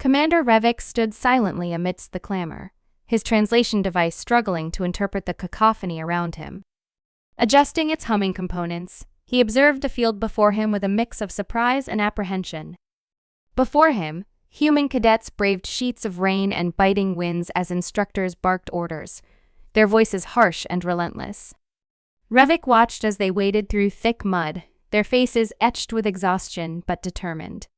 Commander Revik stood silently amidst the clamor, his translation device struggling to interpret the cacophony around him. Adjusting its humming components, he observed the field before him with a mix of surprise and apprehension. Before him, human cadets braved sheets of rain and biting winds as instructors barked orders, their voices harsh and relentless. Revik watched as they waded through thick mud, their faces etched with exhaustion but determined.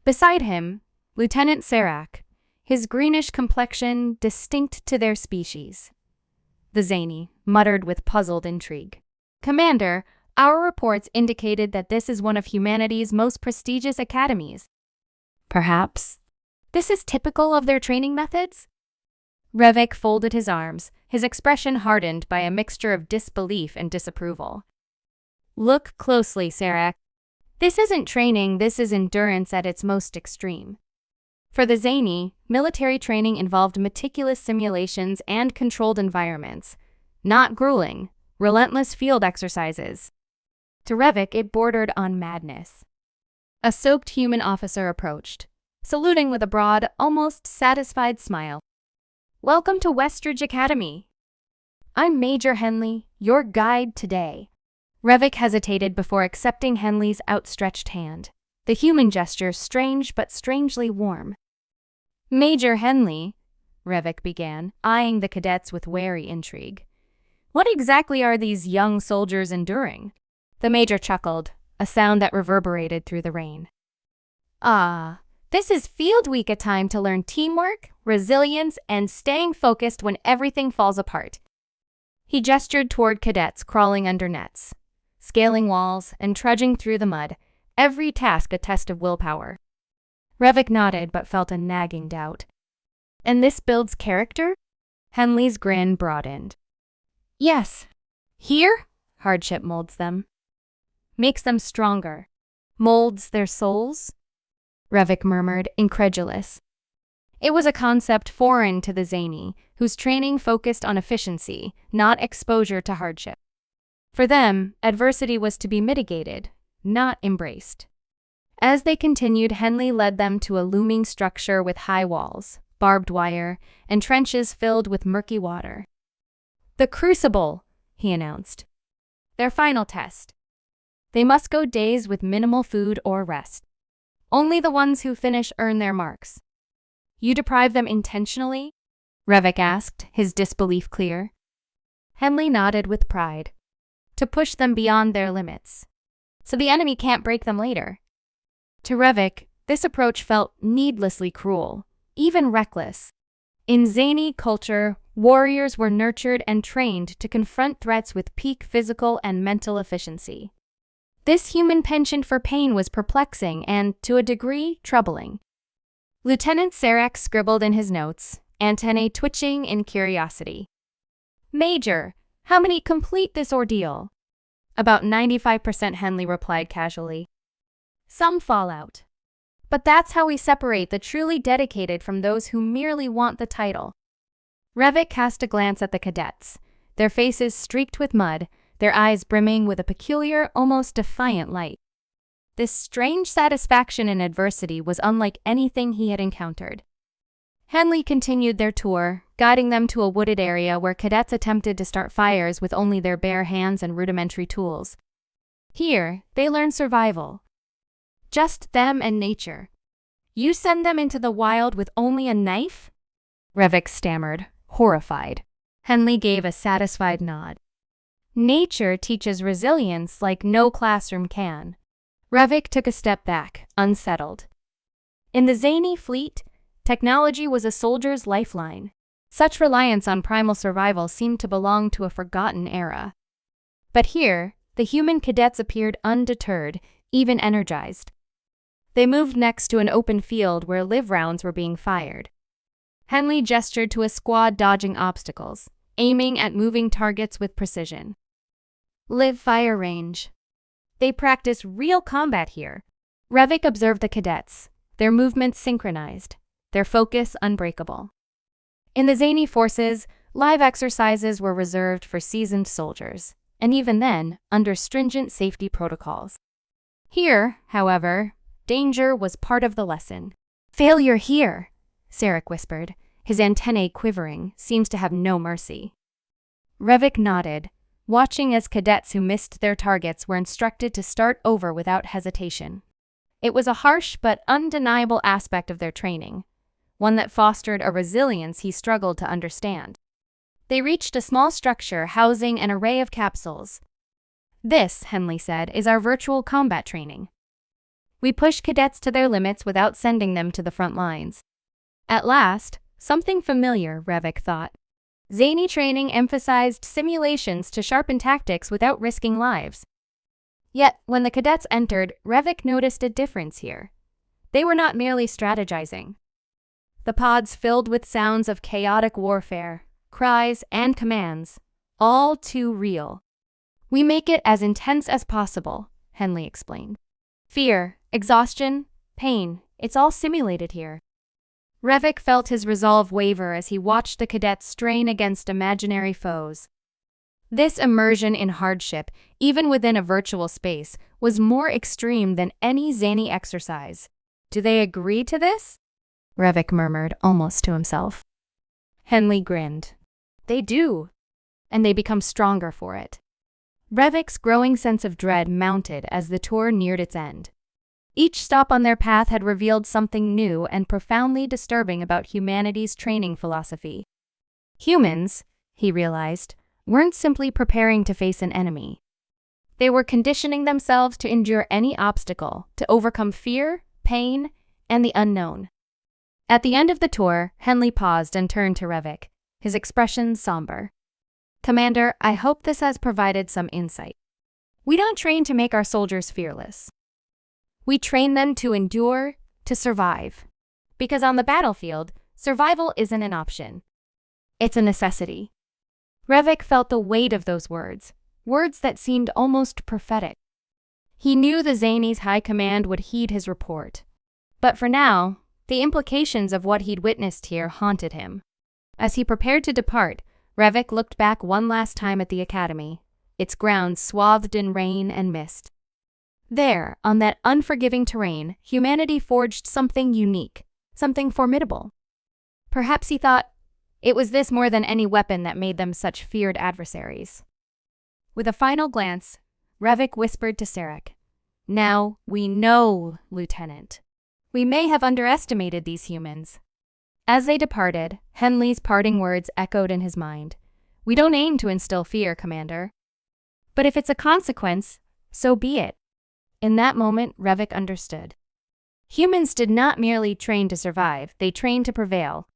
Beside him, Lieutenant Serac, his greenish complexion distinct to their species. The zany muttered with puzzled intrigue. "Commander, our reports indicated that this is one of humanity's most prestigious academies. Perhaps this is typical of their training methods?" Revik folded his arms, his expression hardened by a mixture of disbelief and disapproval. "Look closely, Serac. This isn't training, this is endurance at its most extreme." For the zany, military training involved meticulous simulations and controlled environments, not grueling, relentless field exercises. To Revik, it bordered on madness. A soaked human officer approached, saluting with a broad, almost satisfied smile. "Welcome to Westridge Academy. I'm Major Henley, your guide today." Revik hesitated before accepting Henley's outstretched hand, the human gesture strange but strangely warm. "Major Henley," Revik began, eyeing the cadets with wary intrigue. "What exactly are these young soldiers enduring?" The major chuckled, a sound that reverberated through the rain. This is Field Week, a time to learn teamwork, resilience, and staying focused when everything falls apart." He gestured toward cadets crawling under nets, scaling walls, and trudging through the mud, every task a test of willpower. Revik nodded but felt a nagging doubt. "And this builds character?" Henley's grin broadened. "Yes. Here, hardship molds them. Makes them stronger. Molds their souls?" Revik murmured, incredulous. It was a concept foreign to the zany, whose training focused on efficiency, not exposure to hardship. For them, adversity was to be mitigated, not embraced. As they continued, Henley led them to a looming structure with high walls, barbed wire, and trenches filled with murky water. "The Crucible," he announced. "Their final test. They must go days with minimal food or rest. Only the ones who finish earn their marks." "You deprive them intentionally?" Revik asked, his disbelief clear. Henley nodded with pride. "To push them beyond their limits, so the enemy can't break them later." To Revik, this approach felt needlessly cruel, even reckless. In zany culture, warriors were nurtured and trained to confront threats with peak physical and mental efficiency. This human penchant for pain was perplexing and, to a degree, troubling. Lieutenant Serac scribbled in his notes, antennae twitching in curiosity. "Major, how many complete this ordeal?" "About 95%, Henley replied casually. "Some fall out. But that's how we separate the truly dedicated from those who merely want the title." Revik cast a glance at the cadets, their faces streaked with mud, their eyes brimming with a peculiar, almost defiant light. This strange satisfaction in adversity was unlike anything he had encountered. Henley continued their tour, guiding them to a wooded area where cadets attempted to start fires with only their bare hands and rudimentary tools. Here, they learned survival. Just them and nature. "You send them into the wild with only a knife?" Revik stammered, horrified. Henley gave a satisfied nod. "Nature teaches resilience like no classroom can." Revik took a step back, unsettled. In the zany fleet, technology was a soldier's lifeline. Such reliance on primal survival seemed to belong to a forgotten era. But here, the human cadets appeared undeterred, even energized. They moved next to an open field where live rounds were being fired. Henley gestured to a squad dodging obstacles, aiming at moving targets with precision. "Live fire range. They practice real combat here." Revik observed the cadets, their movements synchronized, their focus unbreakable. In the zany forces, live exercises were reserved for seasoned soldiers, and even then, under stringent safety protocols. Here, however, danger was part of the lesson. Failure here, Sarek whispered. His antennae quivering, seems to have no mercy. Revik nodded, watching as cadets who missed their targets were instructed to start over without hesitation. It was a harsh but undeniable aspect of their training, one that fostered a resilience he struggled to understand. They reached a small structure housing an array of capsules. This, Henley said, is our virtual combat training. We push cadets to their limits without sending them to the front lines. At last, something familiar, Revik thought. Zany training emphasized simulations to sharpen tactics without risking lives. Yet, when the cadets entered, Revik noticed a difference here. They were not merely strategizing. The pods filled with sounds of chaotic warfare, cries, and commands, all too real. We make it as intense as possible, Henley explained. Fear, exhaustion, pain, it's all simulated here. Revik felt his resolve waver as he watched the cadets strain against imaginary foes. This immersion in hardship, even within a virtual space, was more extreme than any zany exercise. Do they agree to this? Revik murmured, almost to himself. Henley grinned. They do, and they become stronger for it. Revik's growing sense of dread mounted as the tour neared its end. Each stop on their path had revealed something new and profoundly disturbing about humanity's training philosophy. Humans, he realized, weren't simply preparing to face an enemy. They were conditioning themselves to endure any obstacle, to overcome fear, pain, and the unknown. At the end of the tour, Henley paused and turned to Revik, his expression somber. Commander, I hope this has provided some insight. We don't train to make our soldiers fearless. We train them to endure, to survive. Because on the battlefield, survival isn't an option. It's a necessity. Revik felt the weight of those words that seemed almost prophetic. He knew the Zanies' high command would heed his report. But for now, the implications of what he'd witnessed here haunted him. As he prepared to depart, Revik looked back one last time at the academy, its grounds swathed in rain and mist. There, on that unforgiving terrain, humanity forged something unique, something formidable. Perhaps he thought, it was this more than any weapon that made them such feared adversaries. With a final glance, Revik whispered to Sarek, Now we know, Lieutenant. We may have underestimated these humans. As they departed, Henley's parting words echoed in his mind. We don't aim to instill fear, Commander. But if it's a consequence, so be it. In that moment, Revik understood. Humans did not merely train to survive, they trained to prevail,